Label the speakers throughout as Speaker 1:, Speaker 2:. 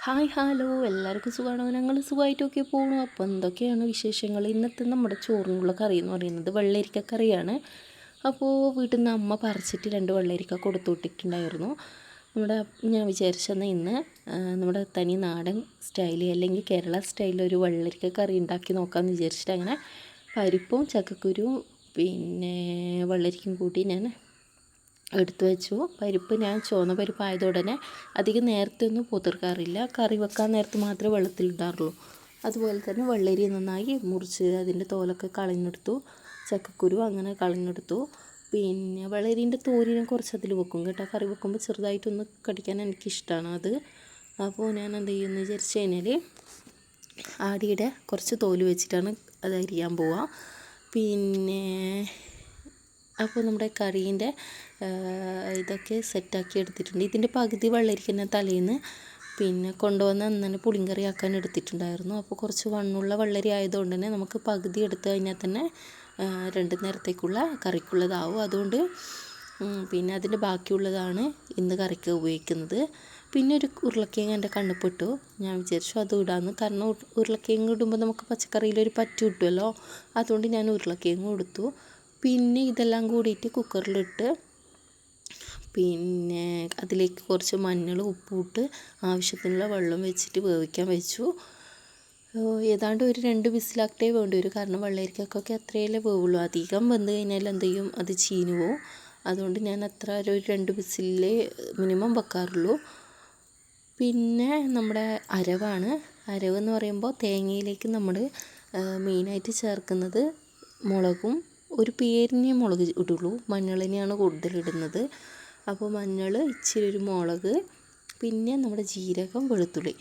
Speaker 1: Hi hello എല്ലാവർക്കും സുഖമാണോ? ഞങ്ങൾ സുഖമായിട്ടൊക്കെ പോകണു. അപ്പോൾ എന്തൊക്കെയാണ് വിശേഷങ്ങൾ? ഇന്നത്തെ നമ്മുടെ ചോറിനുള്ള കറി എന്ന് പറയുന്നത് വെള്ളരിക്ക കറിയാണ്. അപ്പോൾ വീട്ടിൽ നിന്ന് അമ്മ പറിച്ചിട്ട് 2 വെള്ളരിക്ക കൊടുത്തു വിട്ടിട്ടുണ്ടായിരുന്നു. ഞാൻ വിചാരിച്ചെന്നാൽ ഇന്ന് നമ്മുടെ തനി നാടൻ സ്റ്റൈൽ അല്ലെങ്കിൽ കേരള സ്റ്റൈലിൽ ഒരു വെള്ളരിക്ക കറി ഉണ്ടാക്കി നോക്കാമെന്ന് വിചാരിച്ചിട്ട് അങ്ങനെ പരിപ്പും ചക്കക്കുരുവും പിന്നെ വെള്ളരിക്കും കൂട്ടി ഞാൻ എടുത്തു വെച്ചു. പരിപ്പ് ഞാൻ ചുവന്ന പരിപ്പായത് ഉടനെ അധികം നേരത്തെ ഒന്നും പൊതിർക്കാറില്ല. കറി വെക്കാൻ നേരത്ത് മാത്രമേ വെള്ളത്തിലിടാറുള്ളൂ. അതുപോലെ തന്നെ വെള്ളരി നന്നായി മുറിച്ച് അതിൻ്റെ തോലൊക്കെ കളഞ്ഞെടുത്തു. ചക്കക്കുരു അങ്ങനെ കളഞ്ഞെടുത്തു. പിന്നെ വെള്ളരീൻ്റെ തോല് ഞാൻ കുറച്ച് അതിൽ വെക്കും കേട്ടോ. കറി വെക്കുമ്പോൾ ചെറുതായിട്ടൊന്ന് കടിക്കാൻ എനിക്കിഷ്ടമാണ് അത്. അപ്പോൾ ഞാൻ എന്ത് ചെയ്യുമെന്ന് വിചാരിച്ചു കഴിഞ്ഞാൽ ആടിയുടെ കുറച്ച് തോല് വെച്ചിട്ടാണ് അത് അരിയാൻ പോവുക. പിന്നെ അപ്പോൾ നമ്മുടെ കറീൻ്റെ ഇതൊക്കെ സെറ്റാക്കി എടുത്തിട്ടുണ്ട്. ഇതിൻ്റെ പകുതി വെള്ളരിക്കന്നെ തലേന്ന് പിന്നെ കൊണ്ടുവന്ന് അന്ന് പുളിങ്കറി ആക്കാൻ എടുത്തിട്ടുണ്ടായിരുന്നു. അപ്പോൾ കുറച്ച് വണ്ണുള്ള വെള്ളരി ആയതുകൊണ്ട് തന്നെ നമുക്ക് പകുതി എടുത്തു കഴിഞ്ഞാൽ തന്നെ 2 നേരത്തേക്കുള്ള കറിക്കുള്ളതാവും. അതുകൊണ്ട് പിന്നെ അതിൻ്റെ ബാക്കിയുള്ളതാണ് ഇന്ന് കറിക്ക് ഉപയോഗിക്കുന്നത്. പിന്നെ ഒരു ഉരുളക്കിഴങ്ങ് എൻ്റെ കണ്ണിൽപ്പെട്ടു. ഞാൻ വിചാരിച്ചു അത് ഇടാമെന്ന്. കാരണം ഉരുളക്കിഴങ്ങ് ഇടുമ്പോൾ നമുക്ക് പച്ചക്കറിയിലൊരു പറ്റ് കിട്ടുമല്ലോ. അതുകൊണ്ട് ഞാൻ ഉരുളക്കിഴങ്ങ് എടുത്തു. പിന്നെ ഇതെല്ലാം കൂടിയിട്ട് കുക്കറിലിട്ട് പിന്നെ അതിലേക്ക് കുറച്ച് മഞ്ഞൾ ഉപ്പിട്ട് ആവശ്യത്തിനുള്ള വെള്ളം വെച്ചിട്ട് വേവിക്കാൻ വെച്ചു. ഏതാണ്ട് ഒരു 2 വിസിലാക്കിട്ടേ വേണ്ടി വരും. കാരണം വെള്ളരിക്കൊക്കെ അത്രയല്ലേ വേവുള്ളൂ. അധികം വെന്ത് കഴിഞ്ഞാൽ എന്ത് ചെയ്യും, അത് ചീഞ്ഞു പോവും. അതുകൊണ്ട് ഞാൻ അത്ര ഒരു 2 വിസിലേ മിനിമം വെക്കാറുള്ളൂ. പിന്നെ നമ്മുടെ അരവാണ്. അരവെന്ന് പറയുമ്പോൾ തേങ്ങയിലേക്ക് നമ്മൾ മെയിനായിട്ട് ചേർക്കുന്നത് മുളകും ഒരു പേരിനെ മുളക് ഇടുള്ളൂ. മഞ്ഞളിനെയാണ് കൂടുതലിടുന്നത്. അപ്പോൾ മഞ്ഞൾ, ഇച്ചിരി ഒരു മുളക്, പിന്നെ നമ്മുടെ ജീരകം, വെളുത്തുള്ളി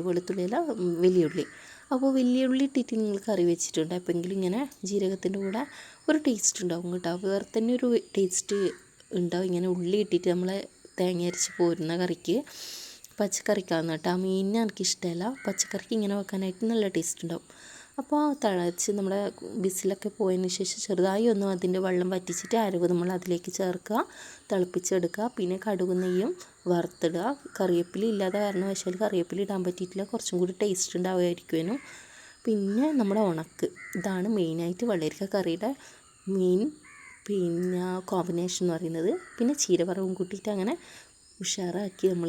Speaker 1: വെളുത്തുള്ളിയല്ല വലിയുള്ളി. അപ്പോൾ വലിയുള്ളി ഇട്ടിട്ട് നിങ്ങൾ കറി വെച്ചിട്ടുണ്ട് എപ്പോഴെങ്കിലും ഇങ്ങനെ ജീരകത്തിൻ്റെ കൂടെ ഒരു ടേസ്റ്റ് ഉണ്ടാവും കേട്ടോ. വേറെ തന്നെ ഒരു ടേസ്റ്റ് ഉണ്ടാവും ഇങ്ങനെ ഉള്ളി ഇട്ടിട്ട് നമ്മളെ തേങ്ങ അരച്ച് പോരുന്ന കറിക്ക്. പച്ചക്കറിക്കാന്ന് കേട്ടോ. മീനിന് എനിക്കിഷ്ടമല്ല. പച്ചക്കറിക്ക് ഇങ്ങനെ വെക്കാനായിട്ട് നല്ല ടേസ്റ്റ് ഉണ്ടാവും. അപ്പോൾ തിളച്ച് നമ്മുടെ വിസിലൊക്കെ പോയതിന് ശേഷം ചെറുതായി ഒന്ന് അതിൻ്റെ വെള്ളം വറ്റിച്ചിട്ട് അരവ് നമ്മൾ അതിലേക്ക് ചേർക്കുക, തിളപ്പിച്ചെടുക്കുക. പിന്നെ കടുകും നെയ്യും വറുത്തിടുക. കറിവേപ്പില ഇല്ലാതെ കാരണവശാൽ കറിവേപ്പില ഇടാൻ പറ്റിയിട്ടില്ല. കുറച്ചും കൂടി ടേസ്റ്റ് ഉണ്ടാവുമായിരിക്കുമേനു. പിന്നെ നമ്മുടെ ഉണക്ക്, ഇതാണ് മെയിനായിട്ട് വെള്ളരിക്ക കറിയുടെ മെയിൻ പിന്നെ കോമ്പിനേഷൻ എന്ന് പറയുന്നത്. പിന്നെ ചീരവറവും കൂട്ടിയിട്ട് അങ്ങനെ ഉഷാറാക്കി നമ്മൾ